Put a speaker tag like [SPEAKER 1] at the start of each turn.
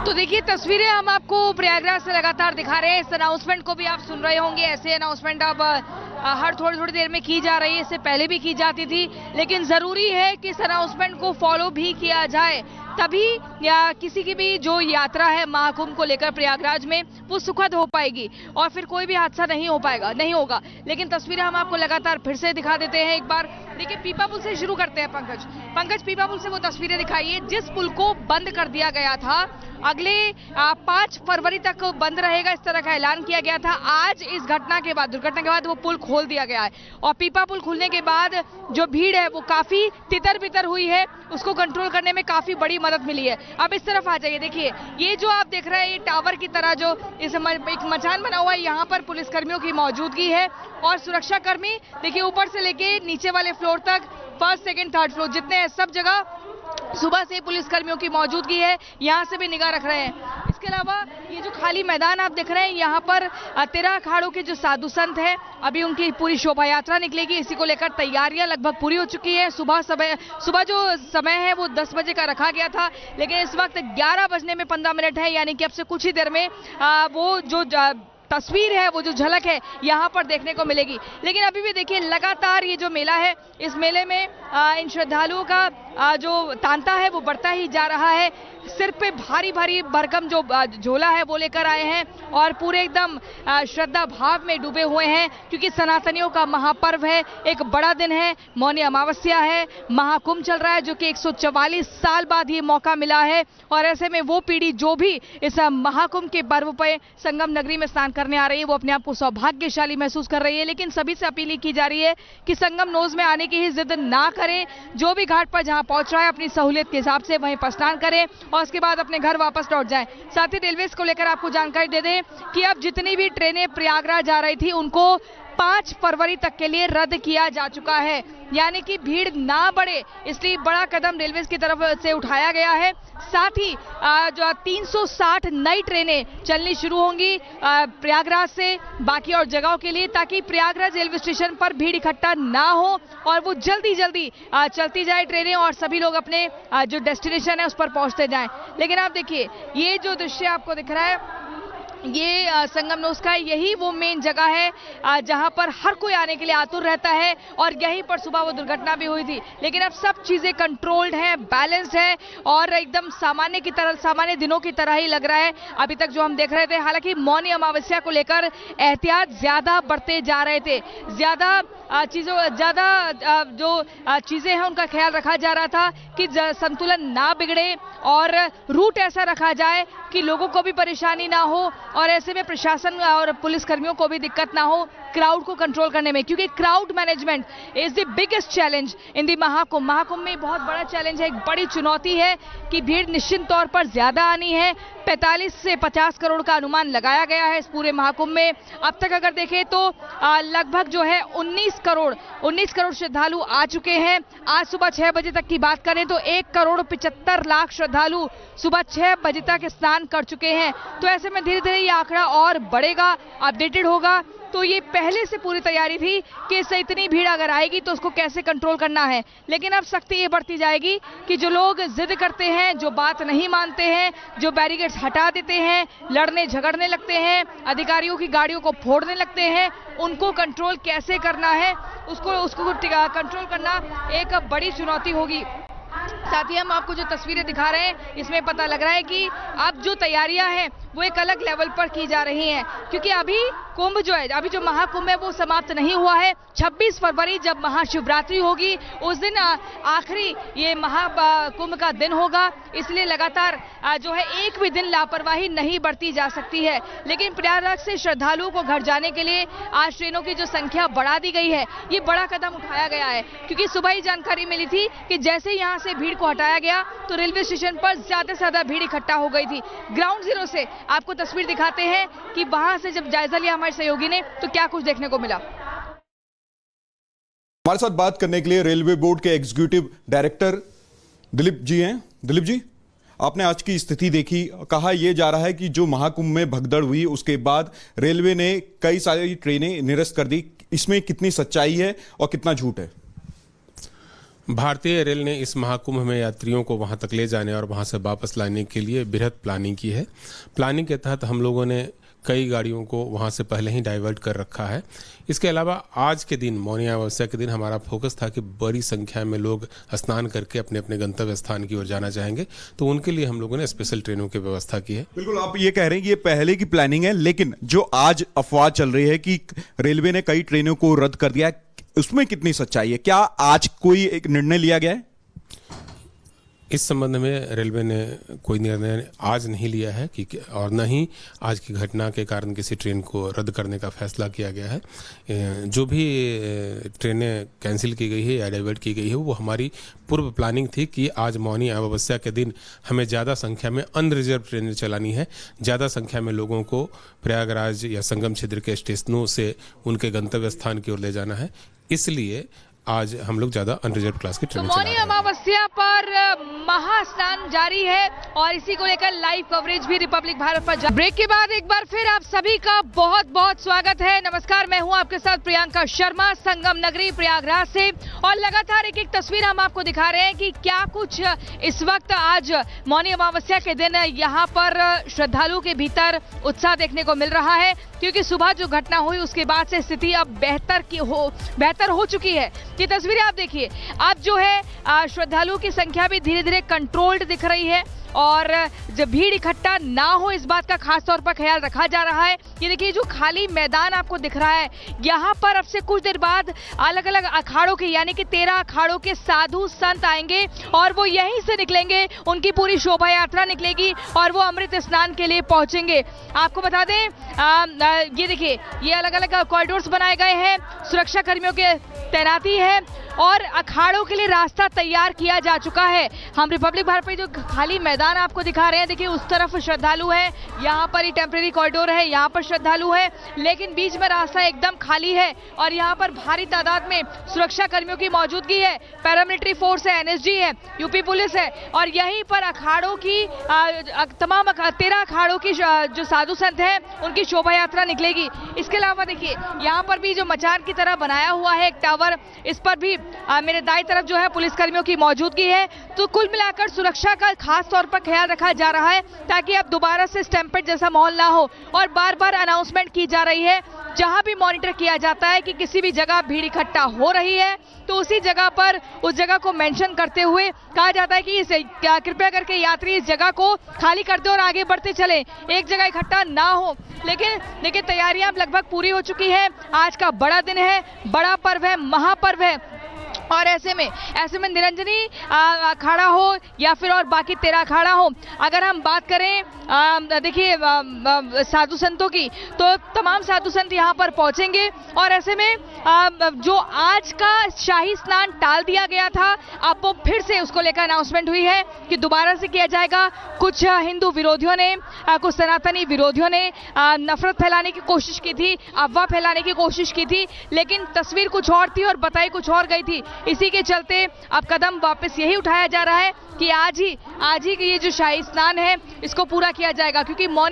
[SPEAKER 1] तो देखिए तस्वीरें हम आपको प्रयागराज से लगातार दिखा रहे हैं। इस अनाउंसमेंट को भी आप सुन रहे होंगे। ऐसे अनाउंसमेंट अब हर थोड़ी देर में की जा रही है, इससे पहले भी की जाती थी, लेकिन जरूरी है कि इस अनाउंसमेंट को फॉलो भी किया जाए, तभी या किसी की भी जो यात्रा है महाकुंभ को लेकर प्रयागराज में वो सुखद हो पाएगी और फिर कोई भी हादसा नहीं होगा। लेकिन तस्वीरें हम आपको लगातार फिर से दिखा देते हैं। एक बार देखिए, पीपा पुल से शुरू करते हैं। पंकज, पीपा पुल से वो तस्वीरें दिखाइए जिस पुल को बंद कर दिया गया था। अगले 5 फरवरी तक बंद रहेगा, इस तरह का ऐलान किया गया था। आज इस दुर्घटना के बाद वो पुल खोल दिया गया है और पीपा पुल खुलने के बाद जो भीड़ है वो काफी तितर बितर हुई है, उसको कंट्रोल करने में काफी बड़ी मदद मिली है। अब इस तरफ आ जाइए, देखिए ये जो आप देख रहे हैं, ये टावर की तरह जो एक मचान बना हुआ है, यहाँ पर पुलिसकर्मियों की मौजूदगी है और सुरक्षा कर्मी देखिए ऊपर से लेके नीचे वाले फ्लोर तक, फर्स्ट सेकंड थर्ड फ्लोर जितने हैं सब जगह सुबह से पुलिसकर्मियों की मौजूदगी है, यहाँ से भी निगाह रख रहे हैं। इसके अलावा ये जो खाली मैदान आप देख रहे हैं, यहाँ पर 13 अखाड़ों के जो साधु संत हैं, अभी उनकी पूरी शोभा यात्रा निकलेगी। इसी को लेकर तैयारियां लगभग पूरी हो चुकी है। सुबह जो समय है वो 10 बजे का रखा गया था, लेकिन इस वक्त 11 बजने में 15 मिनट है, यानी कि अब से कुछ ही देर में वो जो तस्वीर है, वो जो झलक है यहाँ पर देखने को मिलेगी। लेकिन अभी भी देखिए लगातार ये जो मेला है, इस मेले में इन श्रद्धालुओं का जो तांता है वो बढ़ता ही जा रहा है। सिर पे भारी भरकम जो झोला है वो लेकर आए हैं और पूरे एकदम श्रद्धा भाव में डूबे हुए हैं, क्योंकि सनातनियों का महापर्व है, एक बड़ा दिन है, मौनी अमावस्या है, महाकुंभ चल रहा है, जो कि 144 साल बाद ये मौका मिला है। और ऐसे में वो पीढ़ी जो भी इस महाकुंभ के पर्व पे संगम नगरी में स्नान करने आ रही है, वो अपने आप को सौभाग्यशाली महसूस कर रही है। लेकिन सभी से अपील की जा रही है कि संगम नोज में आने की ही जिद ना करें। जो भी घाट पर जहां पहुंच रहा है अपनी सहूलियत के हिसाब से वहीं पर स्नान करें और उसके बाद अपने घर वापस लौट जाएं। साथ ही रेलवे को लेकर आपको जानकारी दे दें कि अब जितनी भी ट्रेनें प्रयागराज जा रही थी उनको 5 फरवरी तक के लिए रद्द किया जा चुका है, यानी कि भीड़ ना बढ़े, इसलिए बड़ा कदम रेलवे की तरफ से उठाया गया है। साथ ही जो 360 नई ट्रेनें चलनी शुरू होंगी प्रयागराज से बाकी और जगहों के लिए, ताकि प्रयागराज रेलवे स्टेशन पर भीड़ इकट्ठा ना हो और वो जल्दी चलती जाए ट्रेनें और सभी लोग अपने जो डेस्टिनेशन है उस पर पहुंचते जाएं। लेकिन आप देखिए, ये जो दृश्य आपको दिख रहा है, ये संगम नोज का यही वो मेन जगह है जहां पर हर कोई आने के लिए आतुर रहता है और यहीं पर सुबह वो दुर्घटना भी हुई थी। लेकिन अब सब चीजें कंट्रोल्ड है, बैलेंस्ड है और एकदम सामान्य दिनों की तरह ही लग रहा है अभी तक जो हम देख रहे थे। हालांकि मौनी अमावस्या को लेकर एहतियात ज्यादा बढ़ते जा रहे थे, ज्यादा जो चीजें हैं उनका ख्याल रखा जा रहा था कि संतुलन ना बिगड़े और रूट ऐसा रखा जाए कि लोगों को भी परेशानी ना हो और ऐसे में प्रशासन और पुलिसकर्मियों को भी दिक्कत ना हो क्राउड को कंट्रोल करने में, क्योंकि crowd management is the biggest challenge in the Mahakumbh में बहुत बड़ा चैलेंज है, एक बड़ी चुनौती है कि भीड़ निश्चित तौर पर ज्यादा आनी है। 45 से 50 करोड़ का अनुमान लगाया गया है इस पूरे महाकुंभ में। अब तक अगर देखें तो लगभग जो है 19 करोड़ श्रद्धालु आ चुके हैं। आज सुबह 6 बजे तक की बात करें तो 1,75,00,000 श्रद्धालु सुबह 6 बजे तक स्नान कर चुके हैं। तो ऐसे में धीरे धीरे ये आंकड़ा और बढ़ेगा, अपडेटेड होगा। तो ये पहले से पूरी तैयारी थी कि इससे इतनी भीड़ अगर आएगी तो उसको कैसे कंट्रोल करना है। लेकिन अब सख्ती ये बढ़ती जाएगी कि जो लोग जिद करते हैं, जो बात नहीं मानते हैं, जो बैरिकेड्स हटा देते हैं, लड़ने झगड़ने लगते हैं, अधिकारियों की गाड़ियों को फोड़ने लगते हैं, उनको कंट्रोल कैसे करना है, उसको कंट्रोल करना एक बड़ी चुनौती होगी। साथ ही हम आपको जो तस्वीरें दिखा रहे हैं, इसमें पता लग रहा है कि अब जो तैयारियां हैं वो एक अलग लेवल पर की जा रही हैं, क्योंकि अभी कुंभ जो है, अभी जो महाकुंभ है वो समाप्त नहीं हुआ है। 26 फरवरी जब महाशिवरात्रि होगी उस दिन आखिरी ये महाकुंभ का दिन होगा, इसलिए लगातार जो है एक भी दिन लापरवाही नहीं बरती जा सकती है। लेकिन प्रयागराज से श्रद्धालुओं को घर जाने के लिए आज ट्रेनों की जो संख्या बढ़ा दी गई है, ये बड़ा कदम उठाया गया है, क्योंकि सुबह ही जानकारी मिली थी कि जैसे यहाँ से भीड़ को हटाया गया तो रेलवे स्टेशन पर ज्यादा से ज्यादा भीड़ इकट्ठा हो गई थी। ग्राउंड जीरो से आपको तस्वीर दिखाते हैं कि वहां से जब जायजा लिया हमारे सहयोगी ने तो क्या कुछ देखने को मिला।
[SPEAKER 2] हमारे साथ बात करने के लिए रेलवे बोर्ड के एग्जीक्यूटिव डायरेक्टर दिलीप जी हैं। दिलीप जी, आपने आज की स्थिति देखी, कहा यह जा रहा है कि जो महाकुंभ में भगदड़ हुई उसके बाद रेलवे ने कई सारी ट्रेनें निरस्त कर दी, इसमें कितनी सच्चाई है और कितना झूठ है?
[SPEAKER 3] भारतीय रेल ने इस महाकुंभ में यात्रियों को वहां तक ले जाने और वहां से वापस लाने के लिए बृहद प्लानिंग की है। प्लानिंग के तहत हम लोगों ने कई गाड़ियों को वहां से पहले ही डाइवर्ट कर रखा है। इसके अलावा आज के दिन, मौनी अमावस्या के दिन, हमारा फोकस था कि बड़ी संख्या में लोग स्नान करके अपने अपने गंतव्य स्थान की ओर जाना चाहेंगे, तो उनके लिए हम लोगों ने स्पेशल ट्रेनों की व्यवस्था की है।
[SPEAKER 2] बिल्कुल, आप ये कह रहे हैं कि ये पहले की प्लानिंग है, लेकिन जो आज अफवाह चल रही है कि रेलवे ने कई ट्रेनों को रद्द कर दिया है, उसमें कितनी सच्चाई है? क्या आज कोई एक निर्णय लिया गया है?
[SPEAKER 3] इस संबंध में रेलवे ने कोई निर्णय आज नहीं लिया है कि और न ही आज की घटना के कारण किसी ट्रेन को रद्द करने का फैसला किया गया है। जो भी ट्रेनें कैंसिल की गई है या डाइवर्ट की गई है, वो हमारी पूर्व प्लानिंग थी कि आज मौनी अमावस्या के दिन हमें ज़्यादा संख्या में अनरिजर्व ट्रेनें चलानी है, ज़्यादा संख्या में लोगों को प्रयागराज या संगम क्षेत्र के स्टेशनों से उनके गंतव्य स्थान की ओर ले जाना है। इसलिए आज हम लोग ज्यादा अनरिजर्व क्लास की ट्रेन
[SPEAKER 1] मौनी अमावस्या पर महास्नान जारी है और इसी को लेकर लाइव कवरेज भी रिपब्लिक भारत पर ब्रेक के बाद एक बार फिर आप सभी का बहुत बहुत स्वागत है। नमस्कार, मैं हूं आपके साथ प्रियंका शर्मा, संगम नगरी प्रयागराज से, और लगातार एक एक तस्वीर हम आपको दिखा रहे हैं कि क्या कुछ इस वक्त आज मौनी अमावस्या के दिन यहाँ पर श्रद्धालुओं के भीतर उत्साह देखने को मिल रहा है, क्योंकि सुबह जो घटना हुई उसके बाद से स्थिति अब बेहतर हो चुकी है। ये तस्वीरें आप देखिए, अब जो है श्रद्धालुओं की संख्या भी धीरे धीरे कंट्रोल्ड दिख रही है और जब भीड़ इकट्ठा ना हो इस बात का खास तौर पर ख्याल रखा जा रहा है। ये देखिए, जो खाली मैदान आपको दिख रहा है, यहाँ पर अब से कुछ देर बाद अलग अलग अखाड़ों के, यानी कि 13 अखाड़ों के साधु संत आएंगे और वो यहीं से निकलेंगे, उनकी पूरी शोभा यात्रा निकलेगी और वो अमृत स्नान के लिए पहुंचेंगे। आपको बता दें, ये देखिए, ये अलग अलग कॉरिडोर्स बनाए गए हैं, सुरक्षा कर्मियों के तैनाती है और अखाड़ों के लिए रास्ता तैयार किया जा चुका है। हम रिपब्लिक भारत पे जो खाली मैदान आपको दिखा रहे हैं, देखिए उस तरफ श्रद्धालु है, यहाँ पर ही टेम्परेरी कॉरिडोर है, यहाँ पर श्रद्धालु है, लेकिन बीच में रास्ता एकदम खाली है और यहाँ पर भारी तादाद में सुरक्षा कर्मियों की मौजूदगी है, पैरामिलिट्री फोर्स है, NSG है, यूपी पुलिस है और यहीं पर अखाड़ों की तमाम 13 अखाड़ों की जो साधु संत हैं उनकी शोभा यात्रा निकलेगी। इसके अलावा देखिए, यहाँ पर भी जो मचान की तरह बनाया हुआ है एक टावर, इस पर भी मेरे दाईं तरफ जो है पुलिसकर्मियों की मौजूदगी है। तो कुल मिलाकर सुरक्षा का खास तौर पर ख्याल रखा जा रहा है ताकि अब दोबारा से स्टैम्पेड जैसा माहौल ना हो, और बार बार अनाउंसमेंट की जा रही है। जहां भी मॉनिटर किया जाता है कि किसी भी जगह भीड़ इकट्ठा हो रही है, तो उसी जगह पर उस जगह को मेंशन करते हुए कहा जाता है कि कृपया करके यात्री इस जगह को खाली कर दे और आगे बढ़ते चले, एक जगह इकट्ठा ना हो। लेकिन देखिए, तैयारियां लगभग पूरी हो चुकी है। आज का बड़ा दिन है, बड़ा पर्व है, महापर्व है, और ऐसे में निरंजनी अखाड़ा हो या फिर और बाकी 13 अखाड़ा हो, अगर हम बात करें देखिए साधु संतों की, तो तमाम साधु संत यहाँ पर पहुंचेंगे और ऐसे में जो आज का शाही स्नान टाल दिया गया था, अब वो फिर से उसको लेकर अनाउंसमेंट हुई है कि दोबारा से किया जाएगा। कुछ हिंदू विरोधियों ने, कुछ सनातनी विरोधियों ने नफरत फैलाने की कोशिश की थी, अफवाह फैलाने की कोशिश की थी, लेकिन तस्वीर कुछ और थी और बताई कुछ और गई थी। इसी के चलते अब कदम वापस यही उठाया जा रहा है कि आज ही ये जो शाही स्नान है इसको पूरा किया जाएगा, क्योंकि मौनी